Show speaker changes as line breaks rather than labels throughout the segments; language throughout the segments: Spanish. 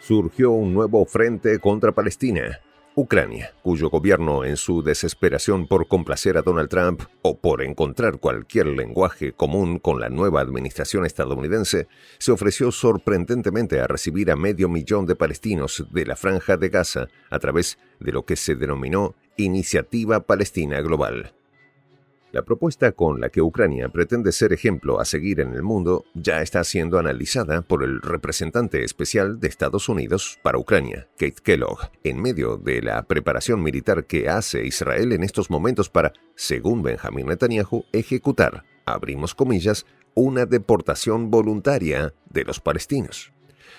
Surgió un nuevo frente contra Palestina. Ucrania, cuyo gobierno, en su desesperación por complacer a Donald Trump o por encontrar cualquier lenguaje común con la nueva administración estadounidense, se ofreció sorprendentemente a recibir a 500.000 de palestinos de la Franja de Gaza a través de lo que se denominó Iniciativa Palestina Global. La propuesta con la que Ucrania pretende ser ejemplo a seguir en el mundo ya está siendo analizada por el representante especial de Estados Unidos para Ucrania, Keith Kellogg, en medio de la preparación militar que hace Israel en estos momentos para, según Benjamin Netanyahu, ejecutar, abrimos comillas, una deportación voluntaria de los palestinos.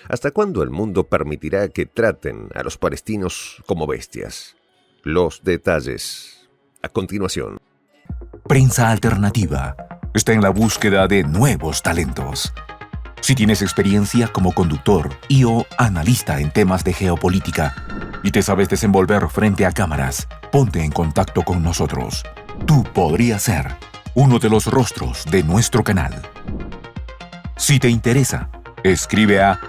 ¿Hasta cuándo el mundo permitirá que traten a los palestinos como bestias? Los detalles a continuación.
Prensa Alternativa está en la búsqueda de nuevos talentos. Si tienes experiencia como conductor y/o analista en temas de geopolítica y te sabes desenvolver frente a cámaras, ponte en contacto con nosotros. Tú podrías ser uno de los rostros de nuestro canal. Si te interesa, escribe a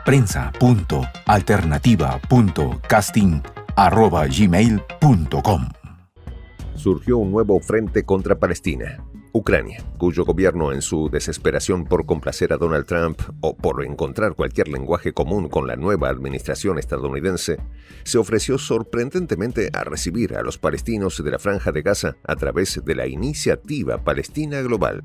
prensa.alternativa.casting@gmail.com.
Surgió un nuevo frente contra Palestina. Ucrania, cuyo gobierno, en su desesperación por complacer a Donald Trump o por encontrar cualquier lenguaje común con la nueva administración estadounidense, se ofreció sorprendentemente a recibir a los palestinos de la Franja de Gaza a través de la Iniciativa Palestina Global.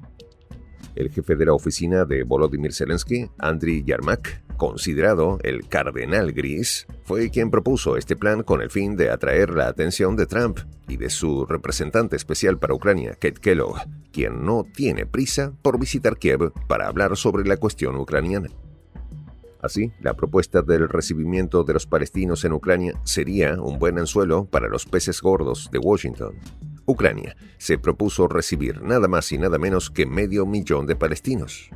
El jefe de la oficina de Volodymyr Zelensky, Andriy Yermak, considerado el Cardenal Gris, fue quien propuso este plan con el fin de atraer la atención de Trump y de su representante especial para Ucrania, Keith Kellogg, quien no tiene prisa por visitar Kiev para hablar sobre la cuestión ucraniana. Así, la propuesta del recibimiento de los palestinos en Ucrania sería un buen anzuelo para los peces gordos de Washington. Ucrania se propuso recibir nada más y nada menos que 500.000 de palestinos.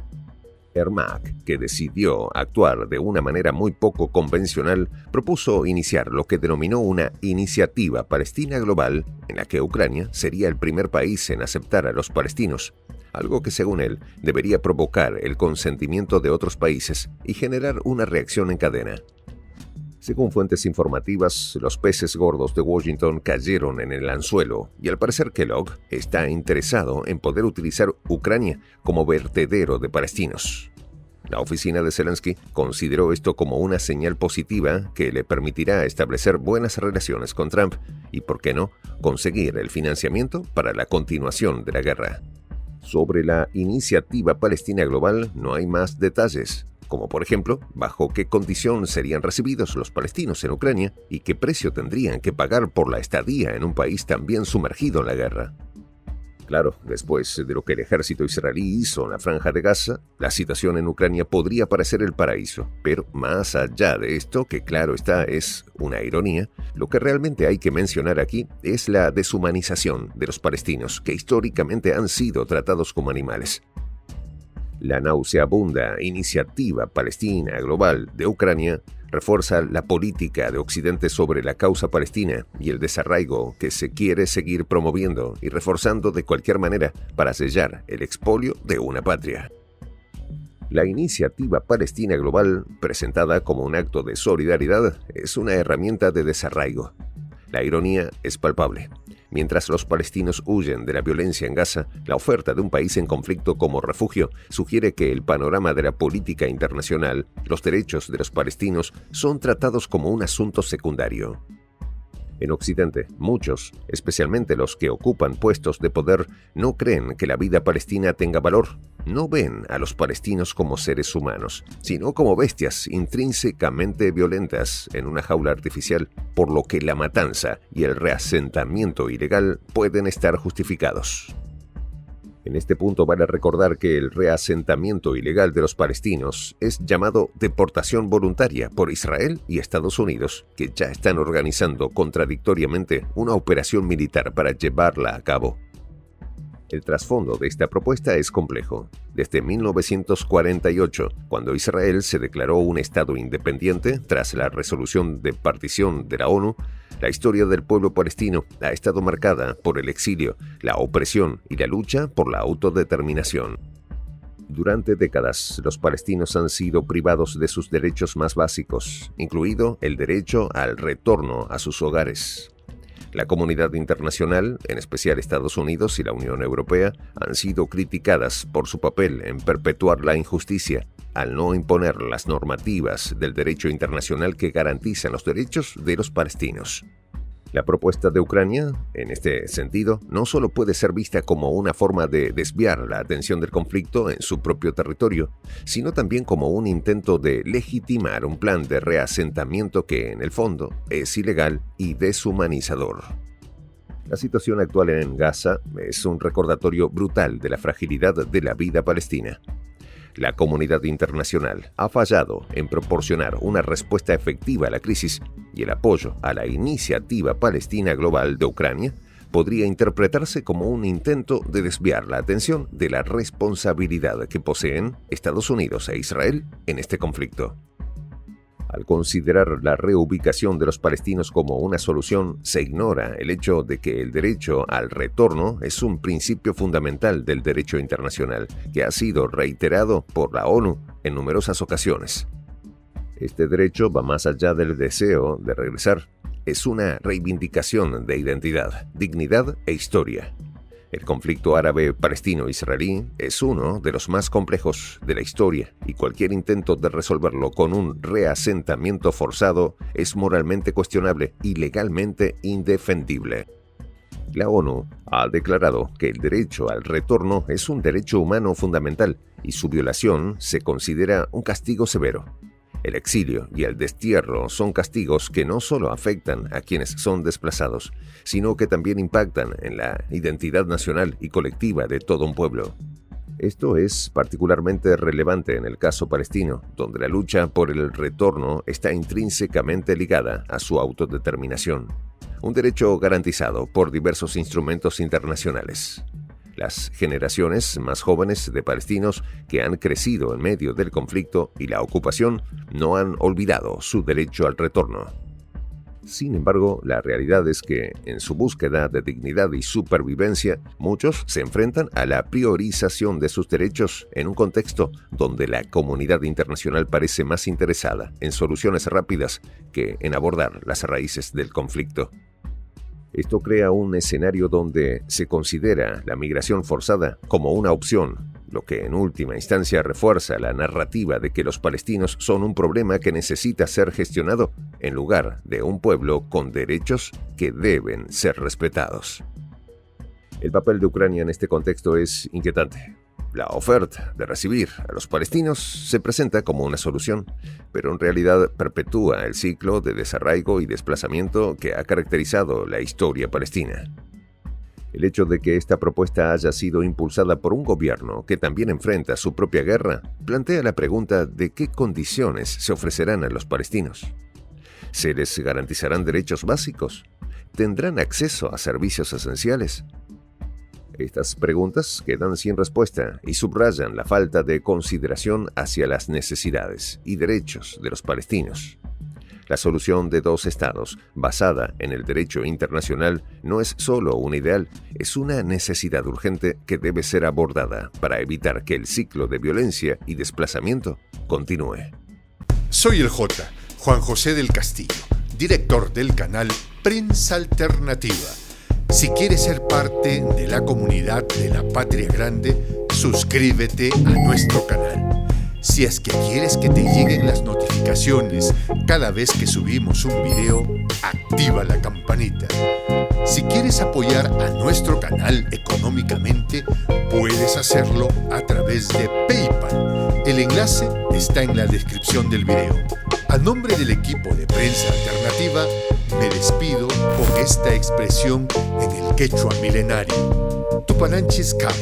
Yermak, que decidió actuar de una manera muy poco convencional, propuso iniciar lo que denominó una Iniciativa Palestina Global, en la que Ucrania sería el primer país en aceptar a los palestinos, algo que según él debería provocar el consentimiento de otros países y generar una reacción en cadena. Según fuentes informativas, los peces gordos de Washington cayeron en el anzuelo y al parecer Kellogg está interesado en poder utilizar Ucrania como vertedero de palestinos. La oficina de Zelensky consideró esto como una señal positiva que le permitirá establecer buenas relaciones con Trump y, por qué no, conseguir el financiamiento para la continuación de la guerra. Sobre la Iniciativa Palestina Global no hay más detalles, como por ejemplo, bajo qué condición serían recibidos los palestinos en Ucrania y qué precio tendrían que pagar por la estadía en un país también sumergido en la guerra. Claro, después de lo que el ejército israelí hizo en la Franja de Gaza, la situación en Ucrania podría parecer el paraíso, pero más allá de esto, que claro está es una ironía, lo que realmente hay que mencionar aquí es la deshumanización de los palestinos, que históricamente han sido tratados como animales. La nauseabunda Iniciativa Palestina Global de Ucrania refuerza la política de Occidente sobre la causa palestina y el desarraigo que se quiere seguir promoviendo y reforzando de cualquier manera para sellar el expolio de una patria. La Iniciativa Palestina Global, presentada como un acto de solidaridad, es una herramienta de desarraigo. La ironía es palpable. Mientras los palestinos huyen de la violencia en Gaza, la oferta de un país en conflicto como refugio sugiere que el panorama de la política internacional, los derechos de los palestinos, son tratados como un asunto secundario. En Occidente, muchos, especialmente los que ocupan puestos de poder, no creen que la vida palestina tenga valor. No ven a los palestinos como seres humanos, sino como bestias intrínsecamente violentas en una jaula artificial, por lo que la matanza y el reasentamiento ilegal pueden estar justificados. En este punto vale recordar que el reasentamiento ilegal de los palestinos es llamado deportación voluntaria por Israel y Estados Unidos, que ya están organizando contradictoriamente una operación militar para llevarla a cabo. El trasfondo de esta propuesta es complejo. Desde 1948, cuando Israel se declaró un Estado independiente tras la resolución de partición de la ONU, la historia del pueblo palestino ha estado marcada por el exilio, la opresión y la lucha por la autodeterminación. Durante décadas, los palestinos han sido privados de sus derechos más básicos, incluido el derecho al retorno a sus hogares. La comunidad internacional, en especial Estados Unidos y la Unión Europea, han sido criticadas por su papel en perpetuar la injusticia, al no imponer las normativas del derecho internacional que garantizan los derechos de los palestinos. La propuesta de Ucrania, en este sentido, no solo puede ser vista como una forma de desviar la atención del conflicto en su propio territorio, sino también como un intento de legitimar un plan de reasentamiento que, en el fondo, es ilegal y deshumanizador. La situación actual en Gaza es un recordatorio brutal de la fragilidad de la vida palestina. La comunidad internacional ha fallado en proporcionar una respuesta efectiva a la crisis y el apoyo a la iniciativa palestina global de Ucrania podría interpretarse como un intento de desviar la atención de la responsabilidad que poseen Estados Unidos e Israel en este conflicto. Al considerar la reubicación de los palestinos como una solución, se ignora el hecho de que el derecho al retorno es un principio fundamental del derecho internacional, que ha sido reiterado por la ONU en numerosas ocasiones. Este derecho va más allá del deseo de regresar. Es una reivindicación de identidad, dignidad e historia. El conflicto árabe-palestino-israelí es uno de los más complejos de la historia y cualquier intento de resolverlo con un reasentamiento forzado es moralmente cuestionable y legalmente indefendible. La ONU ha declarado que el derecho al retorno es un derecho humano fundamental y su violación se considera un castigo severo. El exilio y el destierro son castigos que no solo afectan a quienes son desplazados, sino que también impactan en la identidad nacional y colectiva de todo un pueblo. Esto es particularmente relevante en el caso palestino, donde la lucha por el retorno está intrínsecamente ligada a su autodeterminación, un derecho garantizado por diversos instrumentos internacionales. Las generaciones más jóvenes de palestinos que han crecido en medio del conflicto y la ocupación no han olvidado su derecho al retorno. Sin embargo, la realidad es que, en su búsqueda de dignidad y supervivencia, muchos se enfrentan a la priorización de sus derechos en un contexto donde la comunidad internacional parece más interesada en soluciones rápidas que en abordar las raíces del conflicto. Esto crea un escenario donde se considera la migración forzada como una opción, lo que en última instancia refuerza la narrativa de que los palestinos son un problema que necesita ser gestionado en lugar de un pueblo con derechos que deben ser respetados. El papel de Ucrania en este contexto es inquietante. La oferta de recibir a los palestinos se presenta como una solución, pero en realidad perpetúa el ciclo de desarraigo y desplazamiento que ha caracterizado la historia palestina. El hecho de que esta propuesta haya sido impulsada por un gobierno que también enfrenta su propia guerra plantea la pregunta de qué condiciones se ofrecerán a los palestinos. ¿Se les garantizarán derechos básicos? ¿Tendrán acceso a servicios esenciales? Estas preguntas quedan sin respuesta y subrayan la falta de consideración hacia las necesidades y derechos de los palestinos. La solución de dos estados, basada en el derecho internacional, no es solo un ideal, es una necesidad urgente que debe ser abordada para evitar que el ciclo de violencia y desplazamiento continúe.
Soy el J, Juan José del Castillo, director del canal Prensa Alternativa. Si quieres ser parte de la comunidad de la Patria Grande, suscríbete a nuestro canal. Si es que quieres que te lleguen las notificaciones cada vez que subimos un video, activa la campanita. Si quieres apoyar a nuestro canal económicamente, puedes hacerlo a través de PayPal. El enlace está en la descripción del video. A nombre del equipo de Prensa Alternativa, me despido con esta expresión en el quechua milenario, Tupananchis Kama,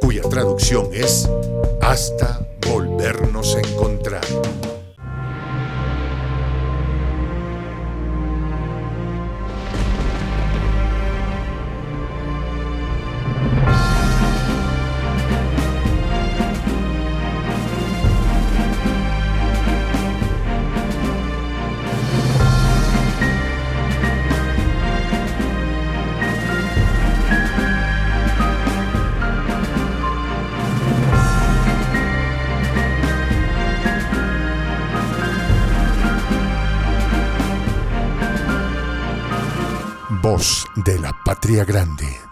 cuya traducción es hasta volvernos a encontrar. Voz de la Patria Grande.